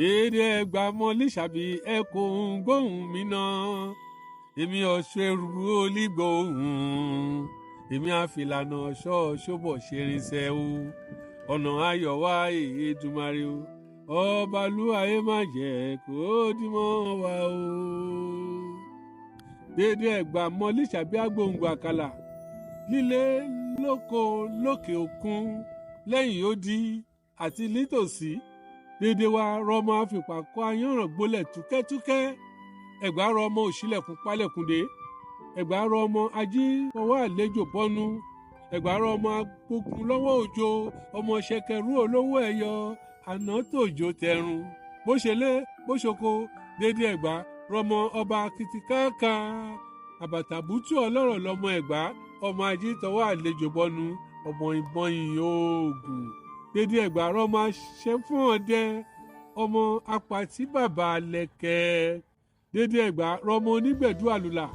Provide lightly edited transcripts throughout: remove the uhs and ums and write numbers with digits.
èdè ẹgbà mọ́lísàbí ẹkùn gbóhùn mi náà èmi ọ̀ṣọ́ ẹrù olígbòhùn èmi àfìlànà ọ̀ṣọ́ ṣọ́bọ̀ ṣerinṣẹ́ o ọ̀nà ayọ̀ wá Èdùmàrè o ọba lúwayé má jẹ́ kó dìmọ́ wa o. dédé ẹgbà mọ́lísàbí agbóhùngbò àkàlà lílé lóko lókè òkun lẹ́yìn odi àti nítòsí dédé wa rọmọ àfipàkọ ayánràn gbolẹ̀ túkẹ́túkẹ́ ẹ̀gbá rọmọ òṣìlẹ̀kùn pálẹ̀kùndé ẹ̀gbá rọmọ ají ọwọ́ àlejò bọ́nu ẹ̀gbá rọmọ agbókun lọ́wọ́ òjò ọmọ ṣẹkẹrú olówó ẹ̀yọ àná tòjò tẹrun bó ṣe lé bó ṣoko dédé ẹ̀gbá rọmọ ọba kìtìkáàkà àbàtàbùtù ọlọ́rọ̀ lọmọ ẹ̀gbá ọmọ ají tọwọ́ àlejò bọ́nu ọmọ ìbọn yìí oògùn dédé ẹ̀gbá rọmọ aṣẹ fún ọdẹ ọmọ apàtí bàbá lẹ̀kẹ̀ dédé ẹ̀gbá rọmọ onígbẹ̀dú àlùlà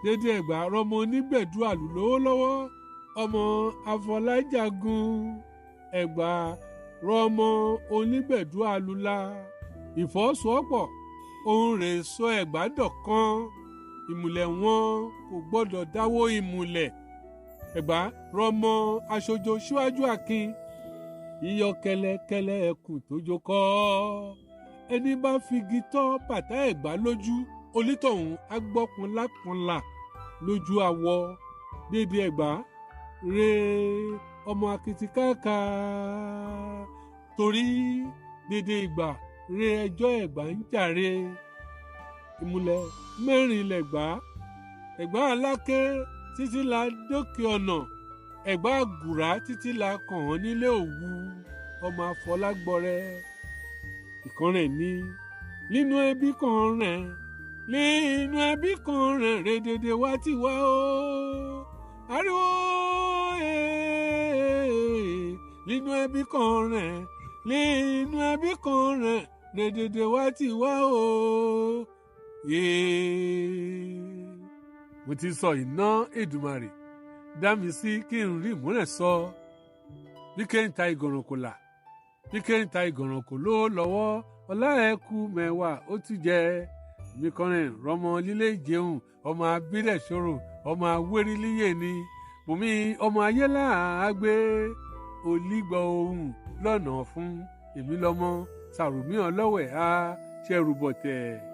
dédé ẹ̀gbá rọmọ onígbẹ̀dú àlùlówó lọ́wọ́ ọmọ afọlájagun ẹ̀gbá rọmọ onígbẹ̀dú àlùlà ìfọ́sowọ́pọ̀ ohun rẹ̀ sọ ẹ̀gbá dọ̀kan ìmùlẹ̀ wọn kò gbọ́dọ̀ dáwọ́ ìmùlẹ̀ ẹ̀gbá rọmọ aṣojo síwájú akin yíyọ kẹlẹkẹlẹ ẹkùn tó jókòó ẹni bá figi tọ́ bàtà ẹ̀gbá lójú onítọ̀hún agbọ́kunlákunlà lójú awọ dédé ẹ̀gbá re ọmọ akitikáàkà torí dédé ìgbà re ẹjọ́ ẹ̀gbá ń jàre ìmùlẹ̀ mẹ́rin lẹ̀gbá ẹ̀gbá aláké títí la dókè ọ̀nà ẹ̀gbá àgùrá títí la kàn án nílé òwu ọmọ àfọlágbọrẹ ìkànnì ní nínú ẹbí kan rẹ̀ nínú ẹbí kan rẹ̀ rèdèdè wá ti wá o ariwo nínú ẹbí kan rẹ̀ nínú ẹbí kan rẹ̀ rèdèdè wá ti wá o. mo ti sọ iná Èdùmàrè dá mi sí kí n rí ìmúlẹ̀ sọ bí kéńtà ìgọ̀ràn kò là bí kéńtà ìgọ̀ràn kò lówó lọ́wọ́ ọlá ẹ̀kú mẹ́wàá ó ti jẹ́ mi kọrin rọmọ lílé ìjẹun ọmọ abílẹ̀ ṣòro ọmọ awérílíyè ni bùnmi ọmọ ayélà àgbẹ̀ olígbọ̀ ohun lọ́nà fún èmi lọ́mọ sàrùmí ọlọ́wẹ̀ á ṣẹrù bọ̀tẹ̀.